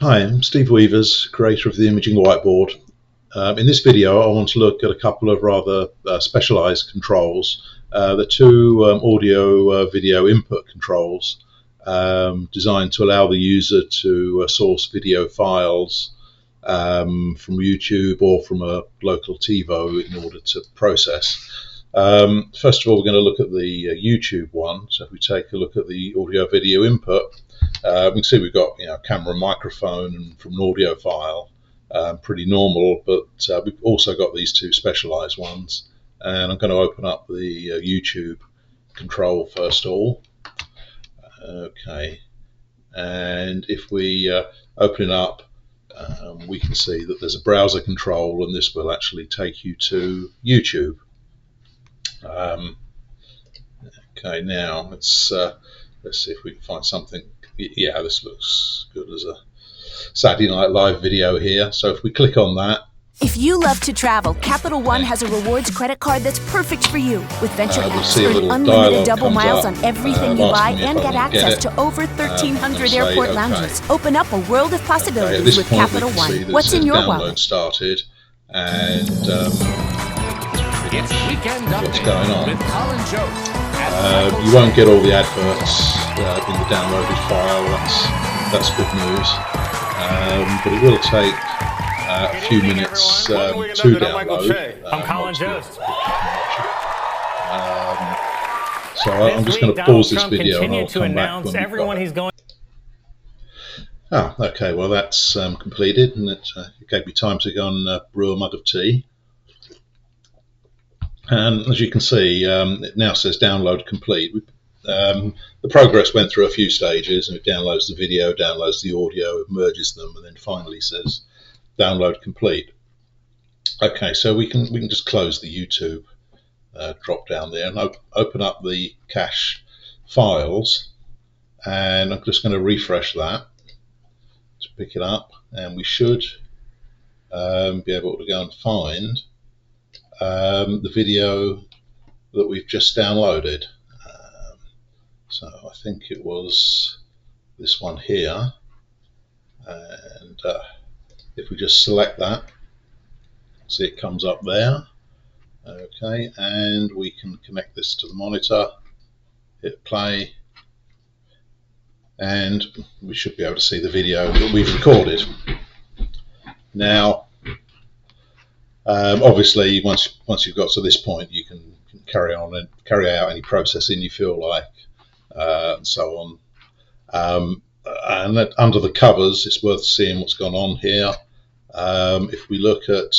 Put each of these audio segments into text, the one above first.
Hi, I'm Steve Weavers, creator of the Imaging Whiteboard. In this video I want to look at a couple of rather specialized controls. The two audio video input controls designed to allow the user to source video files from YouTube or from a local TiVo in order to process. First of all, we're going to look at the YouTube one. So if we take a look at the audio video input, we can see we've got camera, microphone, and from an audio file, pretty normal. But we've also got these two specialized ones, and I'm going to open up the YouTube control first of all. Okay, and if we open it up, we can see that there's a browser control, and this will actually take you to YouTube. Okay, now let's see if we can find something. Yeah, this looks good as a Saturday Night Live video here. So if we click on that. If you love to travel, Capital One has a rewards credit card that's perfect for you. With Venture X, earn unlimited double miles on everything you buy and get access to over 1,300 airport lounges. Open up a world of possibilities with Capital One. What's in your wallet? Started, and it's Weekend what's going on? With Colin Jost. You won't get all the adverts in the downloaded file. That's good news. But it will take a few minutes to download. I'm Colin Jost. So I'm just going to pause this video and I'll come back when everyone he's going. Okay. Well, that's completed, and it gave me time to go and brew a mug of tea. And as you can see, it now says download complete. The progress went through a few stages, and it downloads the video, downloads the audio, merges them, and then finally says download complete. Okay, so we can just close the YouTube drop down there and open up the cache files, and I'm just going to refresh that to pick it up, and we should be able to go and find the video that we've just downloaded. So I think it was this one here, and if we just select that, see it comes up there. Okay, and we can connect this to the monitor, hit play, and we should be able to see the video that we've recorded. Now obviously, once you've got to this point, you can carry on and carry out any processing you feel like, and so on. And under the covers, it's worth seeing what's gone on here. If we look at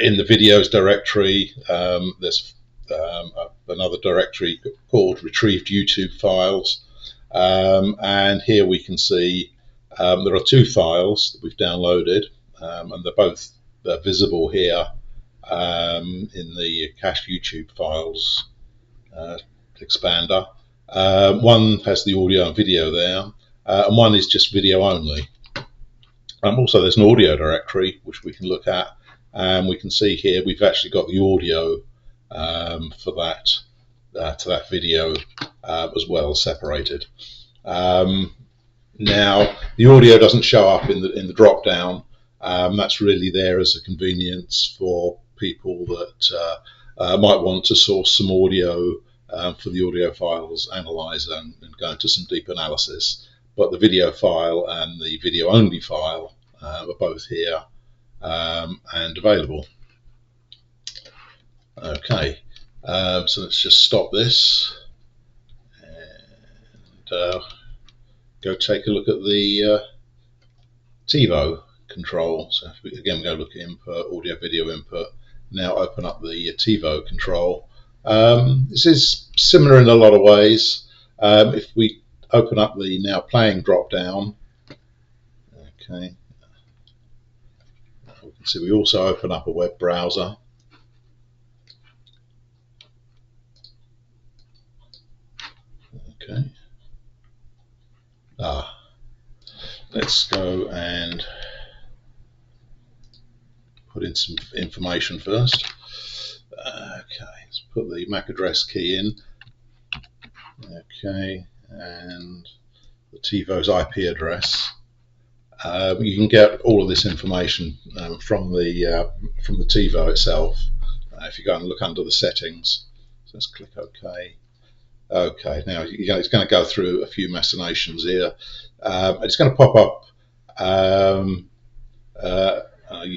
in the videos directory, there's another directory called retrieved YouTube files, and here we can see there are two files that we've downloaded, and they're both visible here in the cache YouTube files expander. One has the audio and video there, and one is just video only. Also, there's an audio directory which we can look at, and we can see here we've actually got the audio for that to that video as well, separated. Now the audio doesn't show up in the drop down. That's really there as a convenience for people that might want to source some audio for the audio files analyzer and go into some deep analysis. But the video file and the video only file are both here and available. Okay, so let's just stop this and go take a look at the TiVo control. So if we go look at input, audio video input. Now open up the TiVo control. This is similar in a lot of ways. If we open up the now playing drop down, okay, we can see we also open up a web browser. Okay. Let's go and put in some information first. Okay, let's put the MAC address key in. Okay, and the TiVo's IP address. You can get all of this information from the TiVo itself. If you go and look under the settings, so let's click OK. Okay, now it's going to go through a few machinations here. It's going to pop up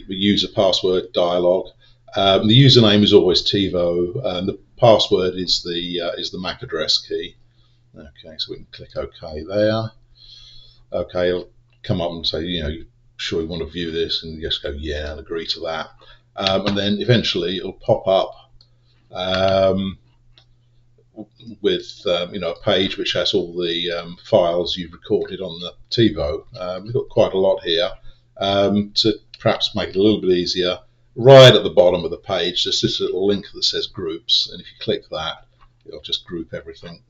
user password dialog. The username is always TiVo, and the password is the MAC address key. Okay, so we can click OK there. Okay, it'll come up and say, you sure you want to view this, and you just go yeah and agree to that, and then eventually it'll pop up with a page which has all the files you've recorded on the TiVo. We've got quite a lot here. To perhaps make it a little bit easier, right at the bottom of the page there's this little link that says groups, and if you click that it'll just group everything.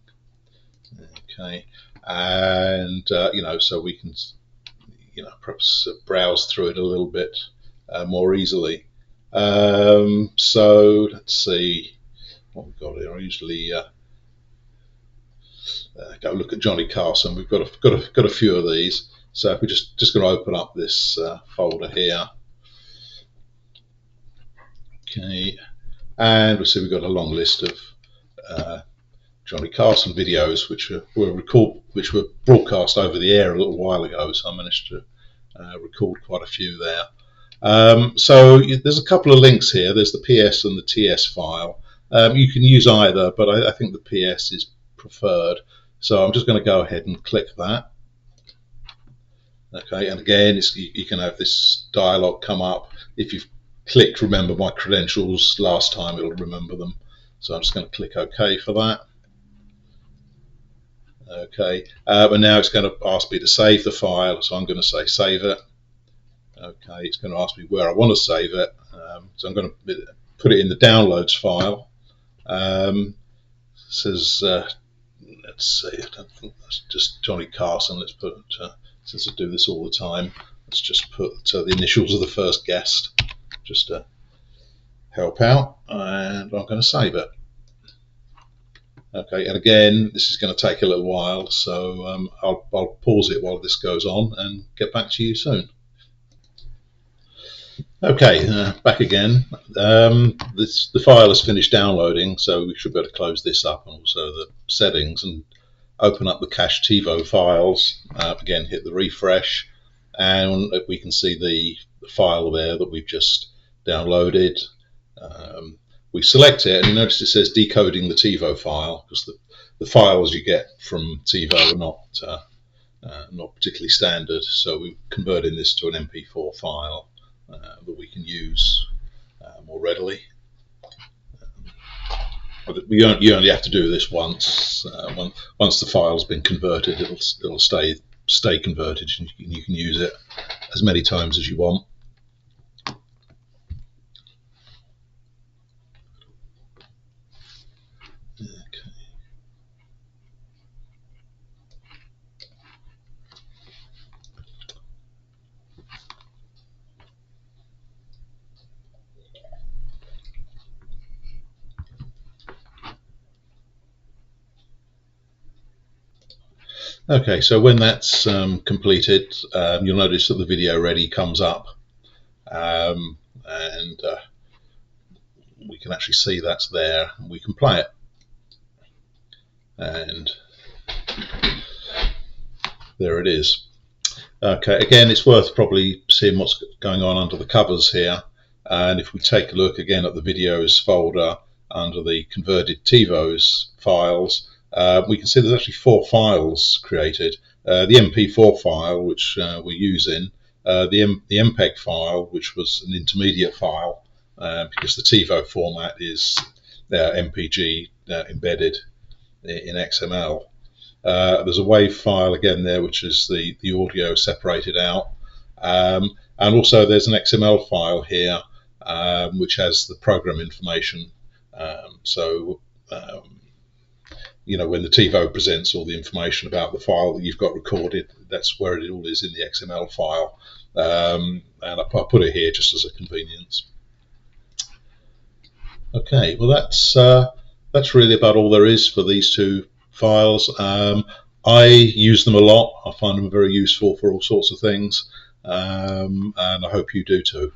Okay, and so we can perhaps browse through it a little bit more easily. So let's see what we've got here. I usually go look at Johnny Carson. We've got a few of these. So if we're just going to open up this folder here, okay, and we'll see we've got a long list of Johnny Carson videos which were broadcast over the air a little while ago. So I managed to record quite a few there. So there's a couple of links here. There's the PS and the TS file. You can use either, but I think the PS is preferred. So I'm just going to go ahead and click that. Okay, and again, you can have this dialog come up. If you've clicked remember my credentials last time, it'll remember them. So I'm just going to click OK for that. Okay, and now it's going to ask me to save the file, so I'm going to say save it. Okay, it's going to ask me where I want to save it, so I'm going to put it in the downloads file. It says, let's see, I don't think that's just Johnny Carson. Let's put, since I do this all the time, let's just put the initials of the first guest, just to help out, and I'm going to save it. Okay, and again, this is going to take a little while, so I'll pause it while this goes on and get back to you soon. Okay, back again. The file has finished downloading, so we should be able to close this up, and also the settings, and open up the cached TiVo files. Again, hit the refresh, and we can see the file there that we've just downloaded. We select it, and you notice it says decoding the TiVo file, because the files you get from TiVo are not particularly standard. So we're converting this to an MP4 file that we can use more readily. But you only have to do this once. Once the file's been converted, it'll stay converted, and you can use it as many times as you want. Okay, so when that's completed, you'll notice that the video ready comes up, and we can actually see that's there, and we can play it. And there it is. Okay, again, it's worth probably seeing what's going on under the covers here. And if we take a look again at the videos folder under the converted TiVos files, we can see there's actually 4 files created. The MP4 file, which we're using, the MPEG file, which was an intermediate file, because the TiVo format is MPG embedded in XML. There's a WAV file again there, which is the audio separated out, and also there's an XML file here, which has the program information. When the TiVo presents all the information about the file that you've got recorded, that's where it all is in the XML file, and I put it here just as a convenience. Okay, well that's really about all there is for these 2 files. I use them a lot. I find them very useful for all sorts of things, and I hope you do too.